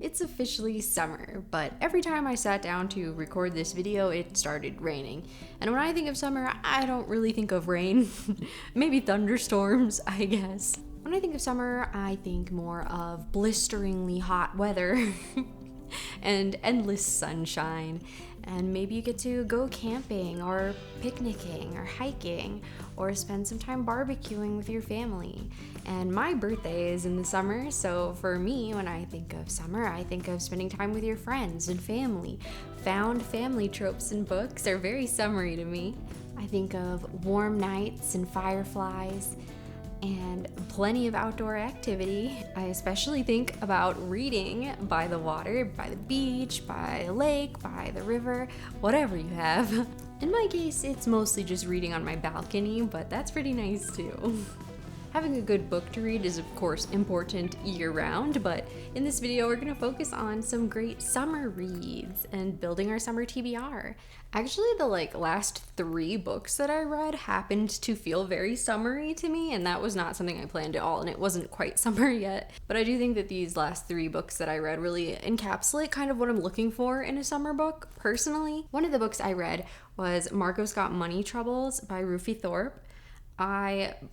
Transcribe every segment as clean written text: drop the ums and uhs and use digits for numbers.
It's officially summer, but every time I sat down to record this video, it started raining. And when I think of summer, I don't really think of rain. Maybe thunderstorms, I guess. When I think of summer, I think more of blisteringly hot weather and endless sunshine. And maybe you get to go camping or picnicking or hiking or spend some time barbecuing with your family. And my birthday is in the summer, so for me, when I think of summer, I think of spending time with your friends and family. Found family tropes in books are very summery to me. I think of warm nights and fireflies and plenty of outdoor activity. I especially think about reading by the water, by the beach, by a lake, by the river, whatever you have. In my case, it's mostly just reading on my balcony, but that's pretty nice too. Having a good book to read is of course important year-round, but in this video we're going to focus on some great summer reads and building our summer TBR. Actually, the last 3 books that I read happened to feel very summery to me, and that was not something I planned at all, and it wasn't quite summer yet. But I do think that these last 3 books that I read really encapsulate kind of what I'm looking for in a summer book, personally. One of the books I read was Margo's Got Money Troubles by Rufi Thorpe.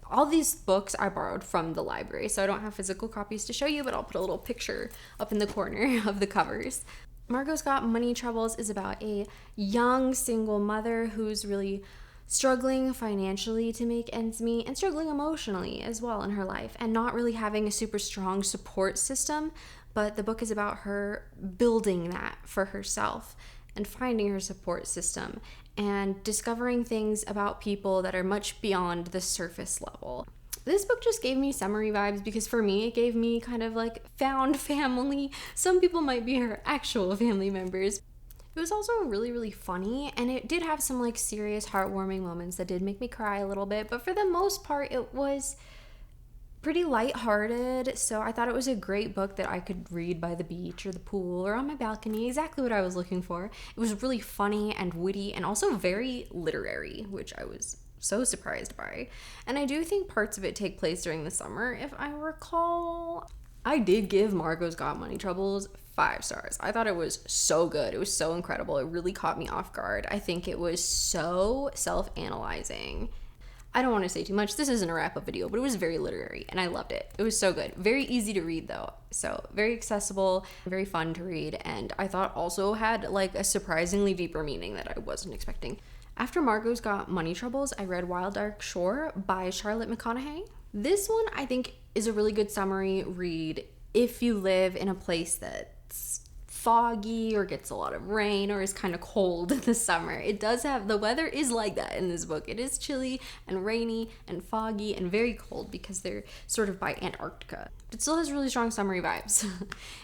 All these books I borrowed from the library, so I don't have physical copies to show you, but I'll put a little picture up in the corner of the covers. Margo's Got Money Troubles is about a young single mother who's really struggling financially to make ends meet and struggling emotionally as well in her life and not really having a super strong support system, but the book is about her building that for herself and finding her support system and discovering things about people that are much beyond the surface level. This book just gave me summery vibes because for me, it gave me kind of found family. Some people might be her actual family members. It was also really, really funny, and it did have some serious heartwarming moments that did make me cry a little bit, but for the most part, it was pretty lighthearted, so I thought it was a great book that I could read by the beach or the pool or on my balcony, exactly what I was looking for. It was really funny and witty and also very literary, which I was so surprised by. And I do think parts of it take place during the summer, if I recall. I did give Margo's Got Money Troubles 5 stars. I thought it was so good. It was so incredible. It really caught me off guard. I think it was so self-analyzing. I don't want to say too much. This isn't a wrap-up video, but it was very literary, and I loved it. It was so good. Very easy to read, though. So very accessible, very fun to read, and I thought also had a surprisingly deeper meaning that I wasn't expecting. After Margo's Got Money Troubles, I read Wild Dark Shore by Charlotte McConaghy. This one, I think, is a really good summary read if you live in a place that's foggy or gets a lot of rain or is kind of cold in the summer. It does have, the weather is like that in this book. It is chilly and rainy and foggy and very cold because they're sort of by Antarctica. It still has really strong summery vibes.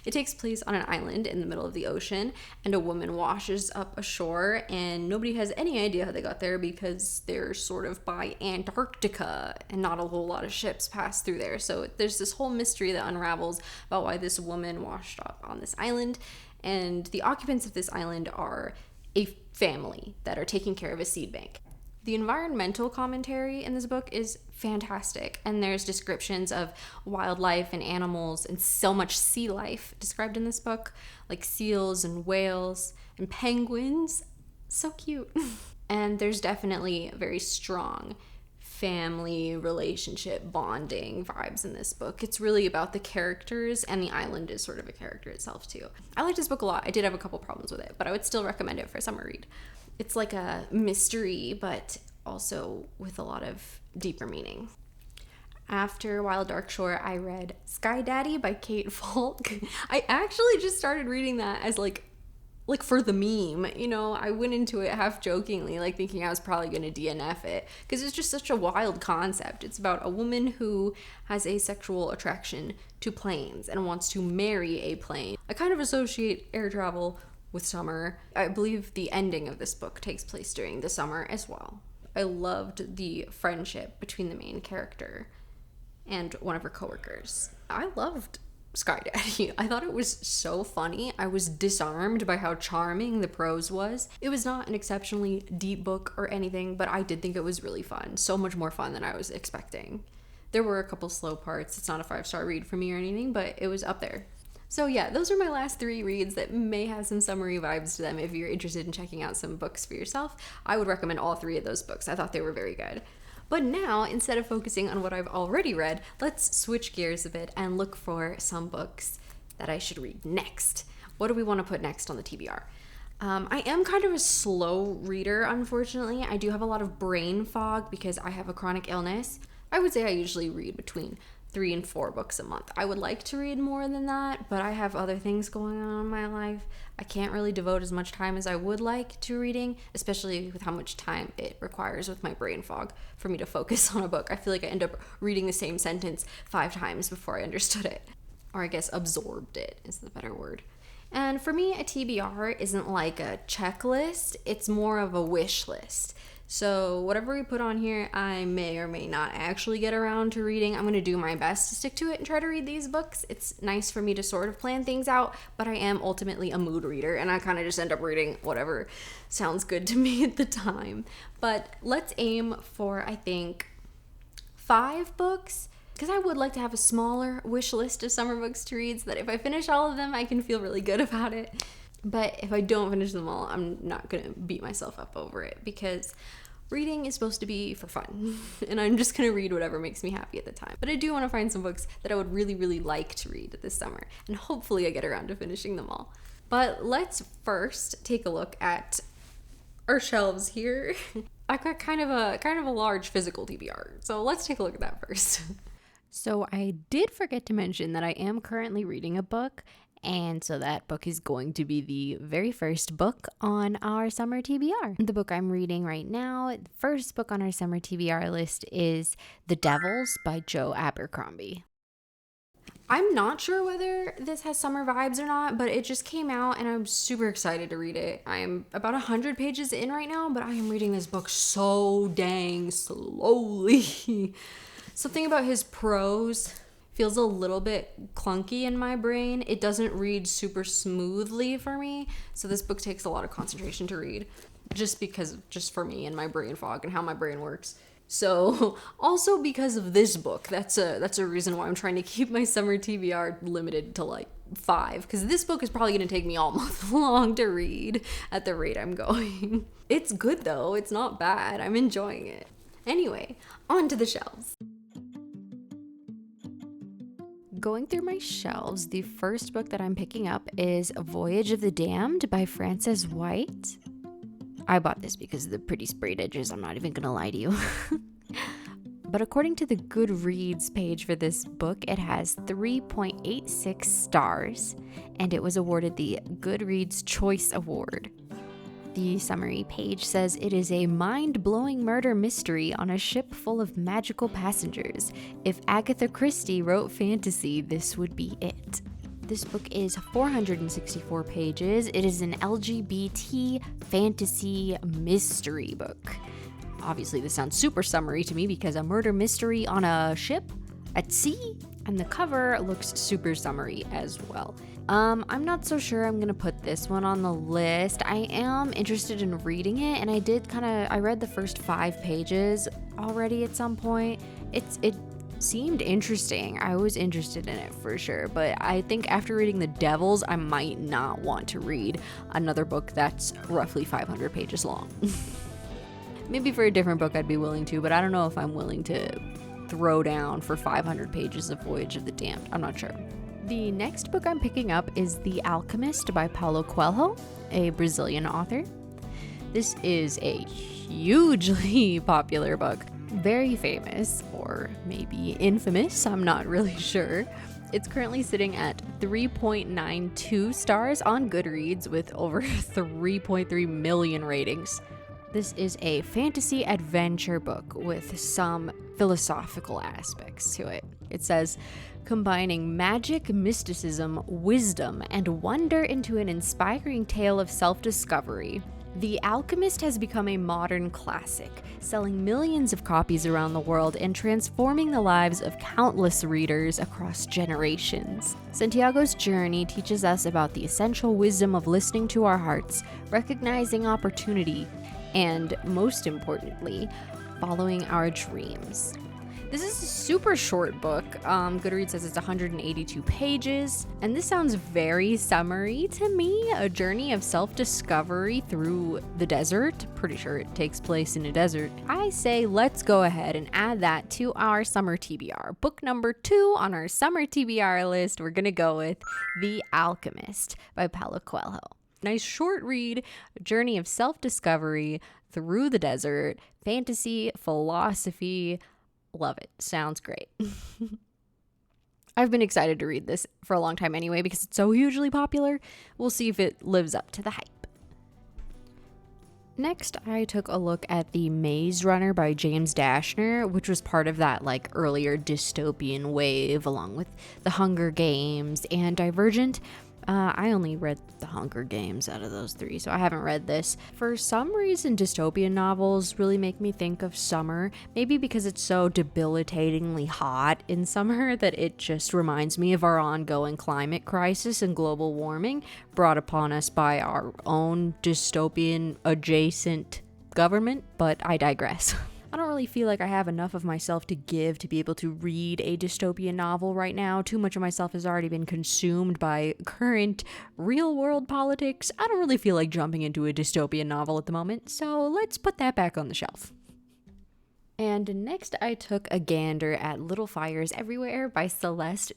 It takes place on an island in the middle of the ocean, and a woman washes up ashore, and nobody has any idea how they got there because they're sort of by Antarctica and not a whole lot of ships pass through there. So there's this whole mystery that unravels about why this woman washed up on this island. And the occupants of this island are a family that are taking care of a seed bank. The environmental commentary in this book is fantastic, and there's descriptions of wildlife and animals and so much sea life described in this book, like seals and whales and penguins. So cute. And there's definitely very strong family relationship bonding vibes in this book. It's really about the characters, and the island is sort of a character itself too. I liked this book a lot. I did have a couple problems with it, but I would still recommend it for a summer read. It's like a mystery, but also with a lot of deeper meaning. After Wild Dark Shore, I read Sky Daddy by Kate Falk. I actually just started reading that as for the meme, I went into it half jokingly, thinking I was probably going to DNF it, because it's just such a wild concept. It's about a woman who has a sexual attraction to planes and wants to marry a plane. I kind of associate air travel with summer. I believe the ending of this book takes place during the summer as well. I loved the friendship between the main character and one of her coworkers. I loved Sky Daddy. I thought it was so funny. I was disarmed by how charming the prose was. It was not an exceptionally deep book or anything, but I did think it was really fun. So much more fun than I was expecting. There were a couple slow parts. It's not a 5-star read for me or anything, but it was up there. So yeah, those are my last 3 reads that may have some summery vibes to them. If you're interested in checking out some books for yourself, I would recommend all 3 of those books. I thought they were very good. But now, instead of focusing on what I've already read, let's switch gears a bit and look for some books that I should read next. What do we want to put next on the TBR? I am kind of a slow reader, unfortunately. I do have a lot of brain fog because I have a chronic illness. I would say I usually read between 3 and 4 books a month. I would like to read more than that, but I have other things going on in my life. I can't really devote as much time as I would like to reading, especially with how much time it requires with my brain fog for me to focus on a book. I feel like I end up reading the same sentence 5 times before I understood it. Or I guess absorbed it is the better word. And for me, a TBR isn't like a checklist, it's more of a wish list. So whatever we put on here, I may or may not actually get around to reading. I'm going to do my best to stick to it and try to read these books. It's nice for me to sort of plan things out, but I am ultimately a mood reader, and I kind of just end up reading whatever sounds good to me at the time. But let's aim for, I think, 5 books, because I would like to have a smaller wish list of summer books to read so that if I finish all of them, I can feel really good about it. But if I don't finish them all, I'm not going to beat myself up over it, because reading is supposed to be for fun, and I'm just going to read whatever makes me happy at the time. But I do want to find some books that I would really, really like to read this summer, and hopefully I get around to finishing them all. But let's first take a look at our shelves here. I've got kind of a large physical TBR, so let's take a look at that first. So I did forget to mention that I am currently reading a book, and so that book is going to be the very first book on our summer TBR. The book I'm reading right now, the first book on our summer TBR list, is The Devils by Joe Abercrombie. I'm not sure whether this has summer vibes or not, but it just came out and I'm super excited to read it. I'm about 100 pages in right now, but I am reading this book so dang slowly. Something about his prose feels a little bit clunky in my brain. It doesn't read super smoothly for me, so this book takes a lot of concentration to read, just for me and my brain fog and how my brain works. So also because of this book, that's a reason why I'm trying to keep my summer TBR limited to like 5, because this book is probably going to take me all month long to read at the rate I'm going. It's good though, it's not bad, I'm enjoying it. Anyway, on to the shelves. Going through my shelves, the first book that I'm picking up is Voyage of the Damned by Frances White. I bought this because of the pretty sprayed edges, I'm not even gonna lie to you. But according to the Goodreads page for this book, it has 3.86 stars, and it was awarded the Goodreads Choice Award. The summary page says it is a mind-blowing murder mystery on a ship full of magical passengers. If Agatha Christie wrote fantasy, this would be it. This book is 464 pages. It is an LGBT fantasy mystery book. Obviously, this sounds super summery to me because a murder mystery on a ship at sea, and the cover looks super summery as well. I'm not so sure I'm gonna put this one on the list. I am interested in reading it, and I read the first 5 pages already at some point. It seemed interesting. I was interested in it for sure, but I think after reading The Devils, I might not want to read another book that's roughly 500 pages long. Maybe for a different book I'd be willing to, but I don't know if I'm willing to throw down for 500 pages of Voyage of the Damned. I'm not sure. The next book I'm picking up is The Alchemist by Paolo Coelho, a Brazilian author. This is a hugely popular book, very famous, or maybe infamous, I'm not really sure. It's currently sitting at 3.92 stars on Goodreads with over 3.3 million ratings. This is a fantasy adventure book with some philosophical aspects to it. It says, combining magic, mysticism, wisdom, and wonder into an inspiring tale of self-discovery. The Alchemist has become a modern classic, selling millions of copies around the world and transforming the lives of countless readers across generations. Santiago's journey teaches us about the essential wisdom of listening to our hearts, recognizing opportunity, and most importantly, following our dreams. This is a super short book. Goodreads says it's 182 pages, and this sounds very summery to me. A journey of self-discovery through the desert. Pretty sure it takes place in a desert. I say let's go ahead and add that to our summer TBR. Book number 2 on our summer TBR list, we're gonna go with The Alchemist by Paolo Coelho. Nice short read, a journey of self-discovery through the desert, fantasy, philosophy. Love it. Sounds great. I've been excited to read this for a long time anyway because it's so hugely popular. We'll see if it lives up to the hype. Next, I took a look at The Maze Runner by James Dashner, which was part of that earlier dystopian wave along with The Hunger Games and Divergent. I only read The Hunger Games out of those 3, so I haven't read this. For some reason, dystopian novels really make me think of summer, maybe because it's so debilitatingly hot in summer that it just reminds me of our ongoing climate crisis and global warming brought upon us by our own dystopian adjacent government, but I digress. I don't really feel like I have enough of myself to give to be able to read a dystopian novel right now. Too much of myself has already been consumed by current real-world politics. I don't really feel like jumping into a dystopian novel at the moment, so let's put that back on the shelf. And next I took a gander at Little Fires Everywhere by Celeste.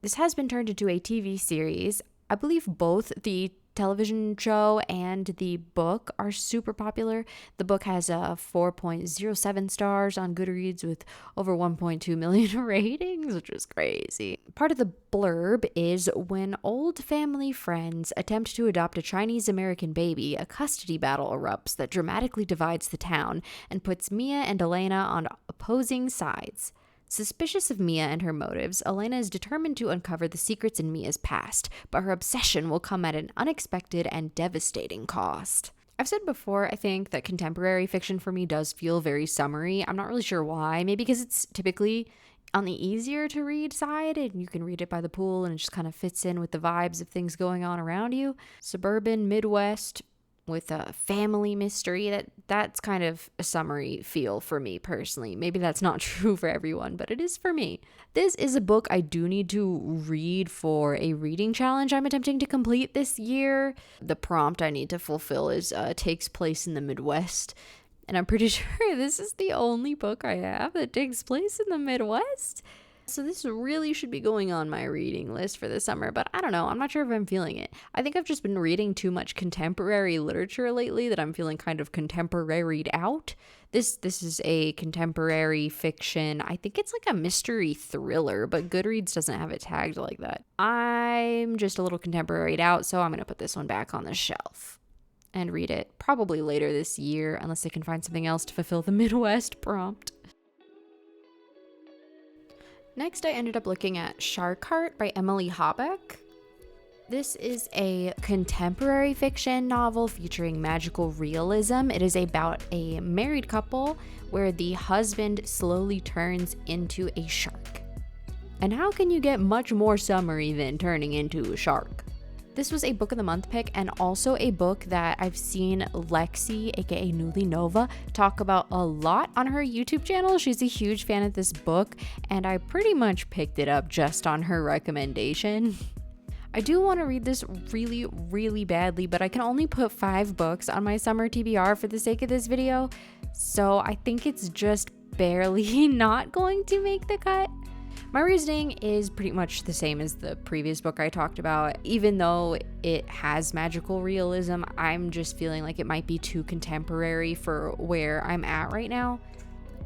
This has been turned into a TV series. I believe both the television show and the book are super popular. The book has a 4.07 stars on Goodreads with over 1.2 million ratings, which is crazy. Part of the blurb is when old family friends attempt to adopt a Chinese American baby, a custody battle erupts that dramatically divides the town and puts Mia and Elena on opposing sides. Suspicious of Mia and her motives, Elena is determined to uncover the secrets in Mia's past, but her obsession will come at an unexpected and devastating cost. I've said before, I think that contemporary fiction for me does feel very summery. I'm not really sure why. Maybe because it's typically on the easier to read side and you can read it by the pool and it just kind of fits in with the vibes of things going on around you. Suburban, Midwest, with a family mystery, that's kind of a summery feel for me personally. Maybe that's not true for everyone, but it is for me. This is a book I do need to read for a reading challenge I'm attempting to complete this year. The prompt I need to fulfill is takes place in the Midwest, and I'm pretty sure this is the only book I have that takes place in the Midwest. So this really should be going on my reading list for the summer, but I don't know. I'm not sure if I'm feeling it. I think I've just been reading too much contemporary literature lately that I'm feeling kind of contemporaried out. This is a contemporary fiction. I think it's like a mystery thriller, but Goodreads doesn't have it tagged like that. I'm just a little contemporaried out, so I'm going to put this one back on the shelf and read it probably later this year, unless I can find something else to fulfill the Midwest prompt. Next, I ended up looking at Shark Heart by Emily Habeck. This is a contemporary fiction novel featuring magical realism. It is about a married couple where the husband slowly turns into a shark. And how can you get much more summery than turning into a shark? This was a book of the month pick and also a book that I've seen Lexi, aka Newly Nova, talk about a lot on her YouTube channel. She's a huge fan of this book and I pretty much picked it up just on her recommendation. I do want to read this really, really badly, but I can only put 5 books on my summer TBR for the sake of this video, so I think it's just barely not going to make the cut. My reasoning is pretty much the same as the previous book I talked about. Even though it has magical realism, I'm just feeling like it might be too contemporary for where I'm at right now.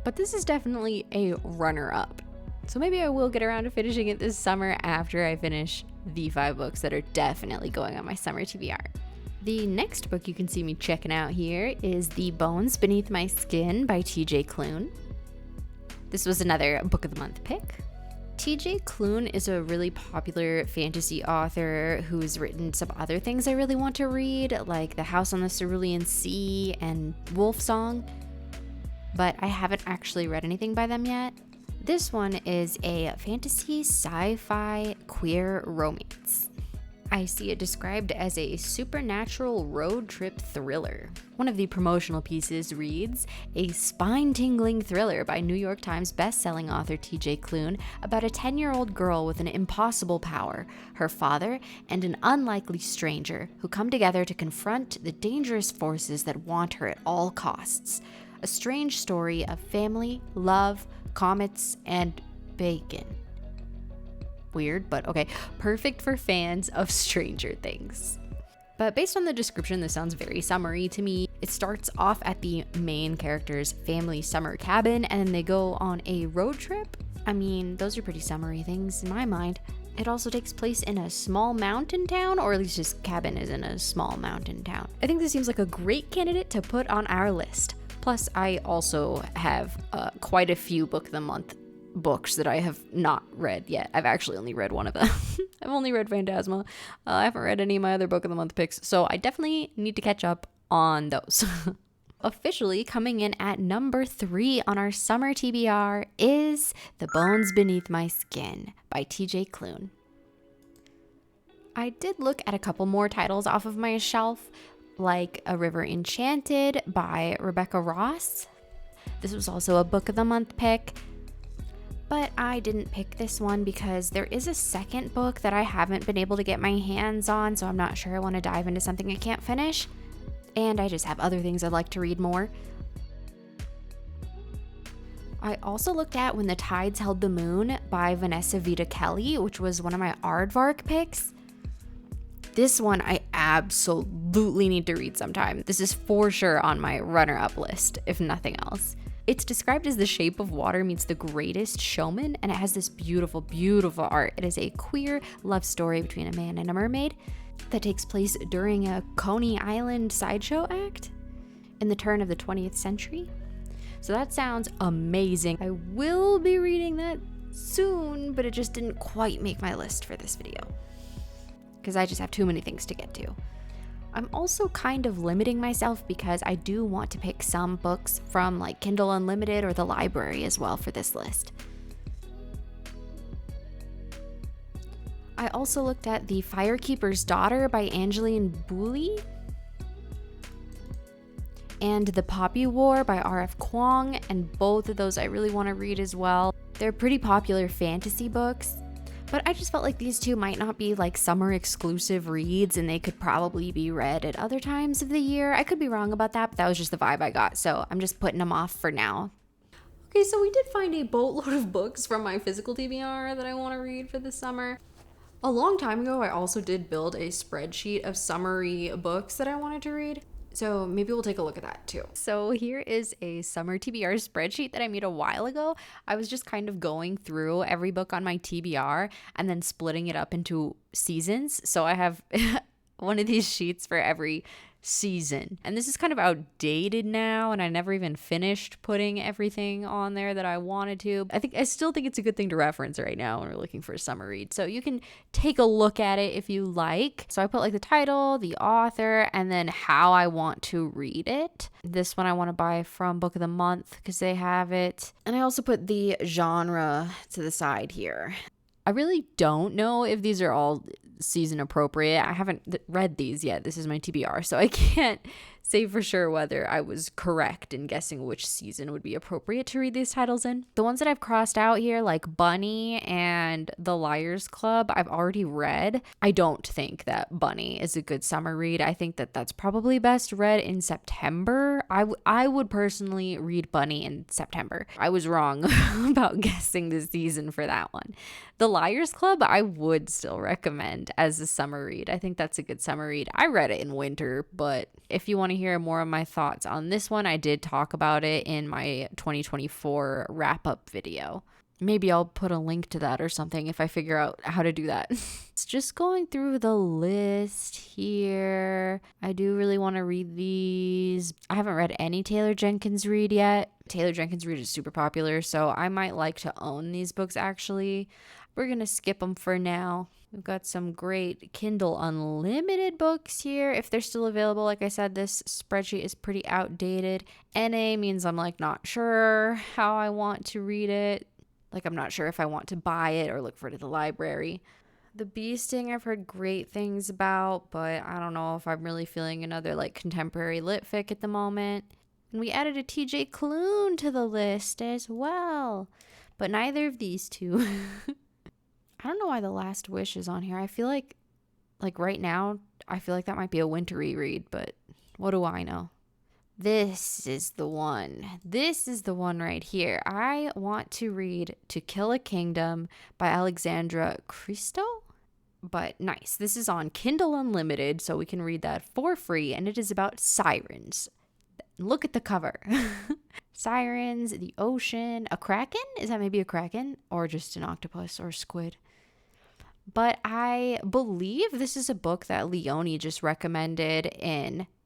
But this is definitely a runner-up. So maybe I will get around to finishing it this summer after I finish the 5 books that are definitely going on my summer TBR. The next book you can see me checking out here is The Bones Beneath My Skin by TJ Klune. This was another book of the month pick. TJ Klune is a really popular fantasy author who's written some other things I really want to read, like The House on the Cerulean Sea and Wolf Song, but I haven't actually read anything by them yet. This one is a fantasy sci-fi queer romance. I see it described as a supernatural road trip thriller. One of the promotional pieces reads, a spine-tingling thriller by New York Times best-selling author T.J. Klune about a 10-year-old girl with an impossible power, her father, and an unlikely stranger who come together to confront the dangerous forces that want her at all costs. A strange story of family, love, comets, and bacon. Weird, but okay. Perfect for fans of Stranger Things. But based on the description, this sounds very summery to me. It starts off at the main character's family summer cabin, and then they go on a road trip. I mean, those are pretty summery things in my mind. It also takes place in a small mountain town, or at least his cabin is in a small mountain town. I think this seems like a great candidate to put on our list. Plus, I also have quite a few book of the month books that I have not read yet. I've actually only read one of them. I've only read Phantasma. I haven't read any of my other book of the month picks, so I definitely need to catch up on those. Officially coming in at number 3 on our summer TBR is The Bones Beneath My Skin by TJ Klune. I did look at a couple more titles off of my shelf, like A River Enchanted by Rebecca Ross. This was also a book of the month pick. But I didn't pick this one because there is a second book that I haven't been able to get my hands on, so I'm not sure I want to dive into something I can't finish. And I just have other things I'd like to read more. I also looked at When the Tides Held the Moon by Vanessa Vida Kelley, which was one of my Aardvark picks. This one I absolutely need to read sometime. This is for sure on my runner-up list, if nothing else. It's described as The Shape of Water meets The Greatest Showman, and it has this beautiful, beautiful art. It is a queer love story between a man and a mermaid that takes place during a Coney Island sideshow act in the turn of the 20th century. So that sounds amazing. I will be reading that soon, but it just didn't quite make my list for this video because I just have too many things to get to. I'm also kind of limiting myself because I do want to pick some books from like Kindle Unlimited or the library as well for this list. I also looked at The Firekeeper's Daughter by Angeline Boulley and The Poppy War by R.F. Kuang, and both of those I really want to read as well. They're pretty popular fantasy books. But I just felt like these two might not be like summer exclusive reads and they could probably be read at other times of the year. I could be wrong about that, but that was just the vibe I got. So I'm just putting them off for now. Okay, so we did find a boatload of books from my physical TBR that I want to read for the summer. A long time ago, I also did build a spreadsheet of summary books that I wanted to read. So maybe we'll take a look at that too. So here is a summer TBR spreadsheet that I made a while ago. I was just kind of going through every book on my TBR and then splitting it up into seasons. So I have one of these sheets for every season. And this is kind of outdated now, and I never even finished putting everything on there that I wanted to. I still think it's a good thing to reference right now when we're looking for a summer read. So you can take a look at it if you like. So I put like the title, the author, and then how I want to read it. This one I want to buy from Book of the Month because they have it. And I also put the genre to the side here. I really don't know if these are all season appropriate. I haven't read these yet. This is my TBR, so I can't say for sure whether I was correct in guessing which season would be appropriate to read these titles in. The ones that I've crossed out here, like Bunny and The Liars Club, I've already read. I don't think that Bunny is a good summer read. I think that that's probably best read in September. I would personally read Bunny in September. I was wrong about guessing the season for that one. The Liars Club, I would still recommend as a summer read. I think that's a good summer read. I read it in winter, but if you want to hear more of my thoughts on this one, I did talk about it in my 2024 wrap-up video. Maybe I'll put a link to that or something if I figure out how to do that. It's just going through the list here. I do really want to read these. I haven't read any Taylor Jenkins Reid yet. Taylor Jenkins Reid is super popular, so I might like to own these books actually. We're going to skip them for now. We've got some great Kindle Unlimited books here. If they're still available, like I said, this spreadsheet is pretty outdated. NA means I'm like not sure how I want to read it. Like I'm not sure if I want to buy it or look for it at the library. The Bee Sting I've heard great things about, but I don't know if I'm really feeling another like contemporary lit fic at the moment. And we added a TJ Klune to the list as well, but neither of these two. I don't know why The Last Wish is on here. I feel like right now, I feel like that might be a wintry read, but what do I know? This is the one. This is the one right here. I want to read To Kill a Kingdom by Alexandra Christo. But nice. This is on Kindle Unlimited, so we can read that for free, and it is about sirens. Look at the cover. Sirens, the ocean, a kraken? Is that maybe a kraken? Or just an octopus or squid? But I believe this is a book that Leonie just recommended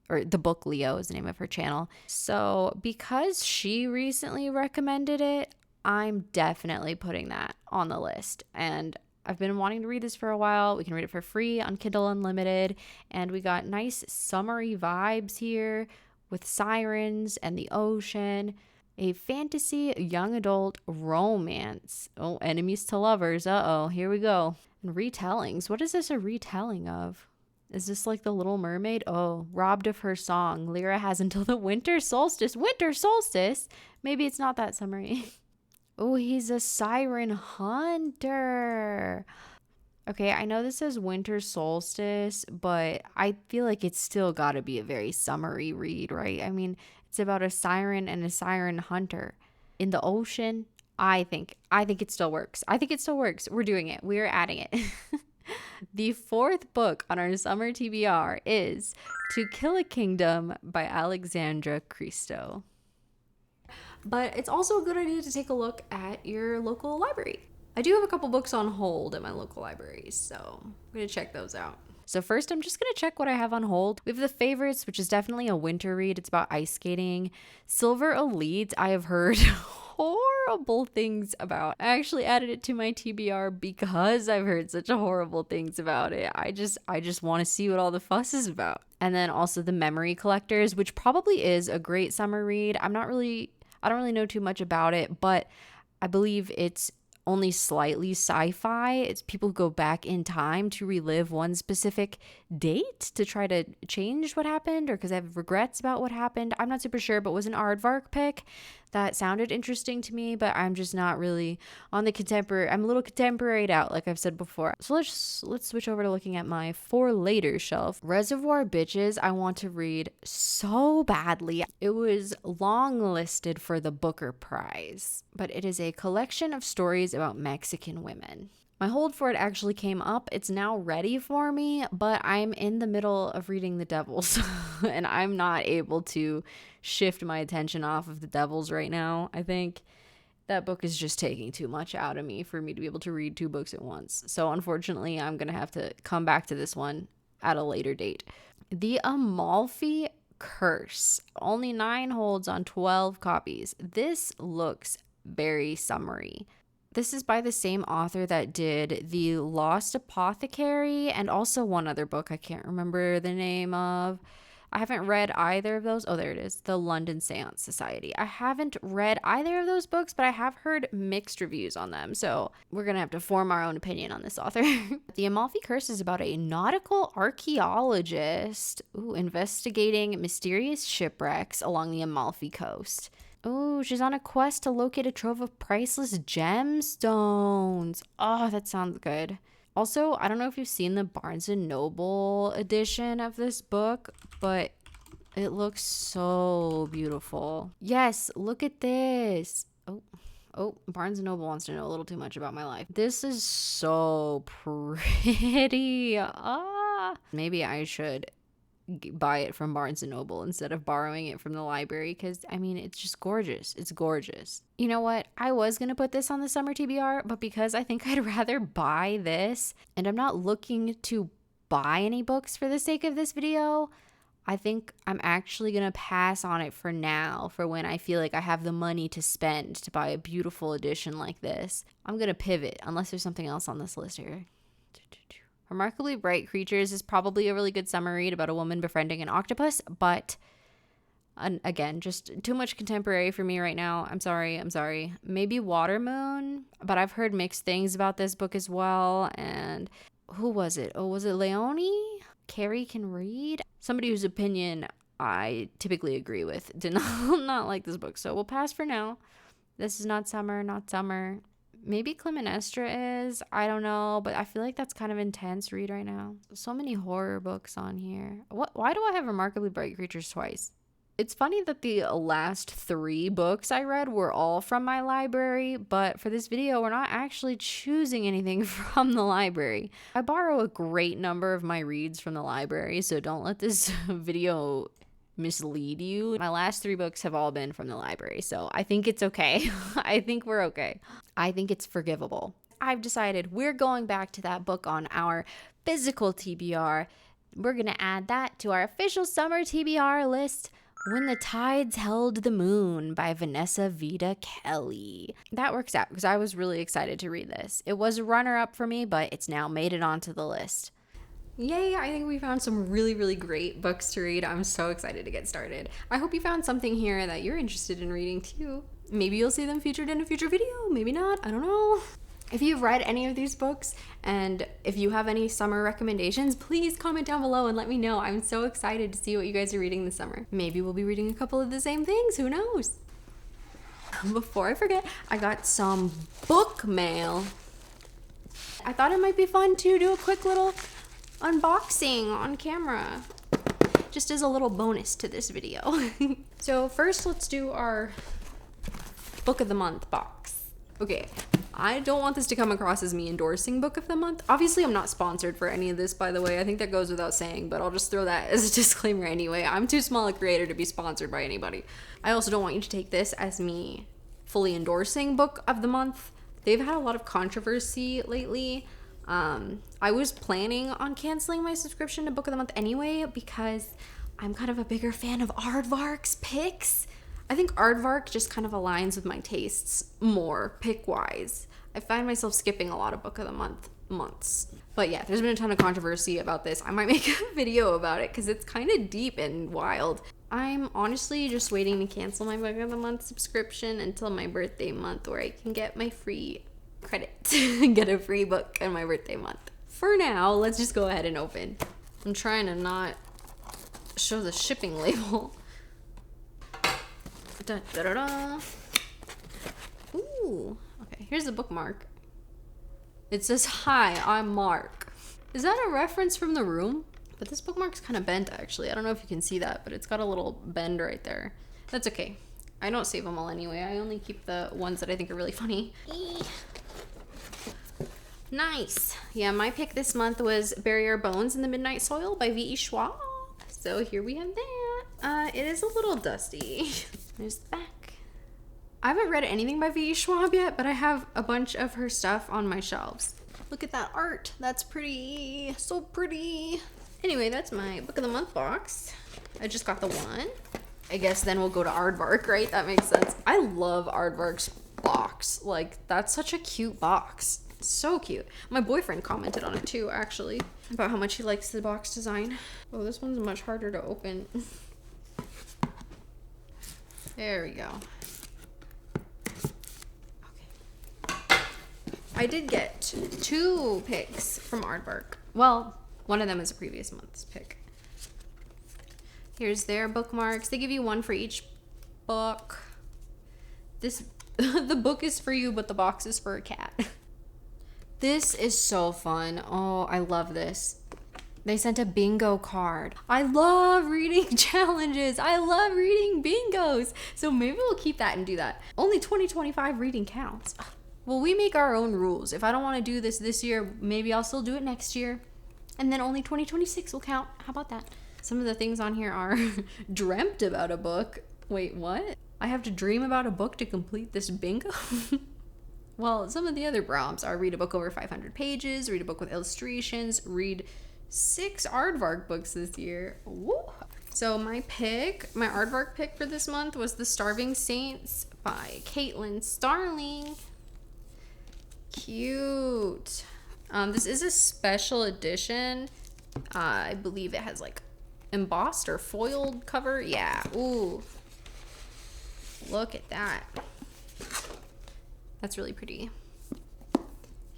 or the book Leo is the name of her channel. So because she recently recommended it, I'm definitely putting that on the list. And I've been wanting to read this for a while. We can read it for free on Kindle Unlimited. And we got nice summery vibes here with sirens and the ocean. A fantasy young adult romance. Oh, enemies to lovers. Uh-oh, here we go. And retellings. What is this a retelling of? Is this like The Little Mermaid? Oh, robbed of her song. Lyra has until the winter solstice. Winter solstice? Maybe it's not that summery. Oh, he's a siren hunter. Okay, I know this says winter solstice, but I feel like it's still got to be a very summery read, right? I mean, it's about a siren and a siren hunter in the ocean. I think it still works. I think it still works. We're doing it. We're adding it. The fourth book on our summer TBR is To Kill a Kingdom by Alexandra Christo. But it's also a good idea to take a look at your local library. I do have a couple books on hold at my local libraries, so I'm going to check those out. So first, I'm just going to check what I have on hold. We have The Favorites, which is definitely a winter read. It's about ice skating. Silver Elite, I have heard horrible things about. I actually added it to my TBR because I've heard such horrible things about it. I just want to see what all the fuss is about. And then also The Memory Collectors, which probably is a great summer read. I don't really know too much about it, but I believe it's only slightly sci-fi. It's people who go back in time to relive one specific date to try to change what happened, or because they have regrets about what happened. I'm not super sure, but it was an Aardvark pick that sounded interesting to me, but I'm just not really on the contemporary. I'm a little contemporary out, like I've said before. So let's switch over to looking at my for later shelf. Reservoir Bitches, I want to read so badly. It was long listed for the Booker Prize, but it is a collection of stories about Mexican women. My hold for it actually came up. It's now ready for me, but I'm in the middle of reading The Devils and I'm not able to shift my attention off of The Devils right now. I think that book is just taking too much out of me for me to be able to read two books at once. So unfortunately, I'm going to have to come back to this one at a later date. The Amalfi Curse. Only 9 holds on 12 copies. This looks very summery. This is by the same author that did The Lost Apothecary and also one other book I can't remember the name of. I haven't read either of those. Oh, there it is. The London Seance Society. I haven't read either of those books, but I have heard mixed reviews on them. So we're going to have to form our own opinion on this author. The Amalfi Curse is about a nautical archaeologist investigating mysterious shipwrecks along the Amalfi coast. Oh, she's on a quest to locate a trove of priceless gemstones. Oh, that sounds good. Also, I don't know if you've seen the Barnes & Noble edition of this book, but it looks so beautiful. Yes, look at this. Oh, Barnes & Noble wants to know a little too much about my life. This is so pretty. Maybe I should buy it from Barnes & Noble instead of borrowing it from the library, because I mean, it's just gorgeous. It's gorgeous. You know what? I was gonna put this on the summer TBR, but because I think I'd rather buy this and I'm not looking to buy any books for the sake of this video, I think I'm actually gonna pass on it for now, for when I feel like I have the money to spend to buy a beautiful edition like this. I'm gonna pivot unless there's something else on this list here. Remarkably Bright Creatures is probably a really good summer read about a woman befriending an octopus, but again, just too much contemporary for me right now. I'm sorry. Maybe Watermoon, but I've heard mixed things about this book as well, and who was it? Oh, was it Leonie? Carrie can read? Somebody whose opinion I typically agree with did not like this book, so we'll pass for now. This is not Summer, not Summer. Maybe Clemenestra is. I don't know, but I feel like that's kind of intense read right now. So many horror books on here. Why do I have Remarkably Bright Creatures twice? It's funny that the last 3 books I read were all from my library, but for this video, we're not actually choosing anything from the library. I borrow a great number of my reads from the library, so don't let this video mislead you. My last 3 books have all been from the library, so I think it's okay. I think we're okay. I think it's forgivable. I've decided we're going back to that book on our physical TBR. We're gonna add that to our official summer TBR list. When the Tides Held the Moon by Vanessa Vida Kelley. That works out because I was really excited to read this. It was a runner-up for me, but it's now made it onto the list. Yay, I think we found some really, really great books to read. I'm so excited to get started. I hope you found something here that you're interested in reading too. Maybe you'll see them featured in a future video, maybe not, I don't know. If you've read any of these books and if you have any summer recommendations, please comment down below and let me know. I'm so excited to see what you guys are reading this summer. Maybe we'll be reading a couple of the same things, who knows? Before I forget, I got some book mail. I thought it might be fun to do a quick little unboxing on camera, just as a little bonus to this video. So first, let's do our Book of the Month box. Okay, I don't want this to come across as me endorsing Book of the Month. Obviously, I'm not sponsored for any of this, by the way. I think that goes without saying, but I'll just throw that as a disclaimer anyway. I'm too small a creator to be sponsored by anybody. I also don't want you to take this as me fully endorsing Book of the Month. They've had a lot of controversy lately. I was planning on canceling my subscription to Book of the Month anyway because I'm kind of a bigger fan of Aardvark's picks. I think Aardvark just kind of aligns with my tastes more pick-wise. I find myself skipping a lot of Book of the Month months. But yeah, there's been a ton of controversy about this. I might make a video about it because it's kind of deep and wild. I'm honestly just waiting to cancel my Book of the Month subscription until my birthday month where I can get my free credit and get a free book on my birthday month. For now, let's just go ahead and open. I'm trying to not show the shipping label. Da, da, da, da. Ooh, okay, here's the bookmark. It says, "Hi, I'm Mark." Is that a reference from The Room? But this bookmark's kind of bent, actually. I don't know if you can see that, but it's got a little bend right there. That's okay. I don't save them all anyway. I only keep the ones that I think are really funny. Nice. Yeah, my pick this month was Bury Our Bones in the Midnight Soil by V.E. Schwab. So here we have that. It is a little dusty. There's the back. I haven't read anything by V.E. Schwab yet, but I have a bunch of her stuff on my shelves. Look at that art. That's pretty. So pretty. Anyway, that's my Book of the Month box. I just got the one. I guess then we'll go to Aardvark, right? That makes sense. I love Aardvark's box. Like, that's such a cute box. So cute. My boyfriend commented on it too, actually, about how much he likes the box design. Oh, this one's much harder to open. There we go. Okay. I did get 2 picks from Aardvark. Well, one of them is a previous month's pick. Here's their bookmarks. They give you one for each book. This, the book is for you, but the box is for a cat. This is so fun. Oh, I love this. They sent a bingo card. I love reading challenges. I love reading bingos. So maybe we'll keep that and do that. Only 2025 reading counts. Well, we make our own rules. If I don't want to do this year, maybe I'll still do it next year. And then only 2026 will count. How about that? Some of the things on here are dreamt about a book. Wait, what? I have to dream about a book to complete this bingo? Well, some of the other prompts are read a book over 500 pages, read a book with illustrations, read 6 Aardvark books this year. Woo! So my Aardvark pick for this month was The Starving Saints by Caitlin Starling. Cute. This is a special edition. I believe it has like embossed or foiled cover. Yeah. Ooh. Look at that. That's really pretty.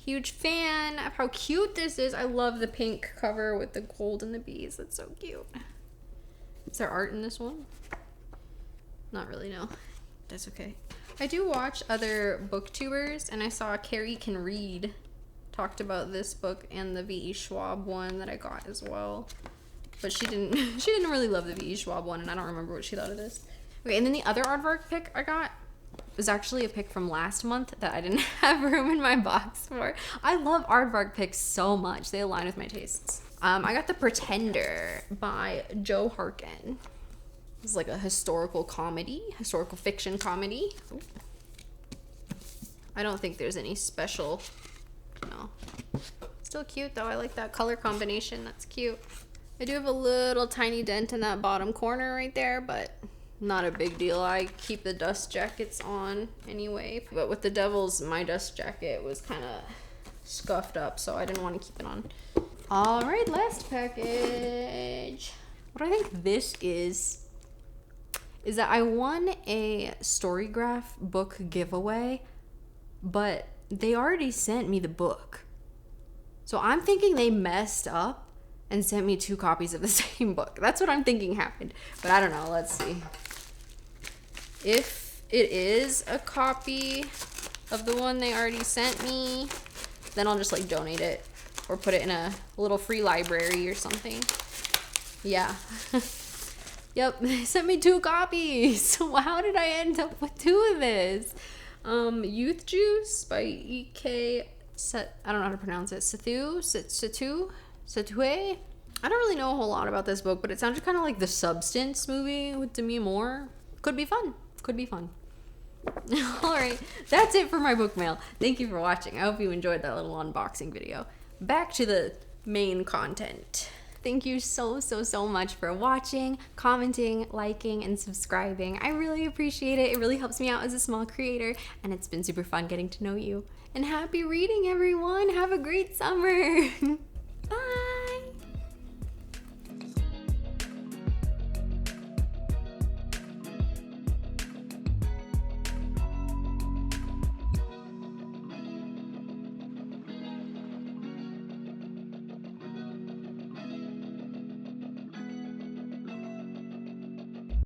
Huge fan of how cute this is. I love the pink cover with the gold and the bees. That's so cute. Is there art in this one? Not really, no. That's okay. I do watch other booktubers, and I saw Carrie Can Read talked about this book and the V.E. Schwab one that I got as well. But she didn't really love the V.E. Schwab one, and I don't remember what she thought of this. Okay, and then the other aardvark pick I got was actually a pick from last month that I didn't have room in my box for. I love aardvark picks so much. They align with my tastes. I got The Pretender by Joe Harkin. It's like a historical fiction comedy. Ooh. I don't think there's any special, no. Still cute though, I like that color combination, that's cute. I do have a little tiny dent in that bottom corner right there, but not a big deal. I keep the dust jackets on anyway. But with the Devils, my dust jacket was kind of scuffed up, so I didn't want to keep it on. All right, last package. What I think this is that I won a Storygraph book giveaway, but they already sent me the book. So I'm thinking they messed up and sent me 2 copies of the same book. That's what I'm thinking happened, but I don't know. Let's see. If it is a copy of the one they already sent me, then I'll just like donate it or put it in a little free library or something. Yeah. Yep, they sent me 2 copies. So how did I end up with 2 of this? Youth Juice by E.K. I don't know how to pronounce it. Setue? I don't really know a whole lot about this book, but it sounded kind of like The Substance movie with Demi Moore. Could be fun. All right, that's it for my book mail. Thank you for watching. I hope you enjoyed that little unboxing video. Back to the main content. Thank you so much for watching, commenting, liking, and subscribing. I really appreciate it. It really helps me out as a small creator, and it's been super fun getting to know you. And happy reading, everyone. Have a great summer.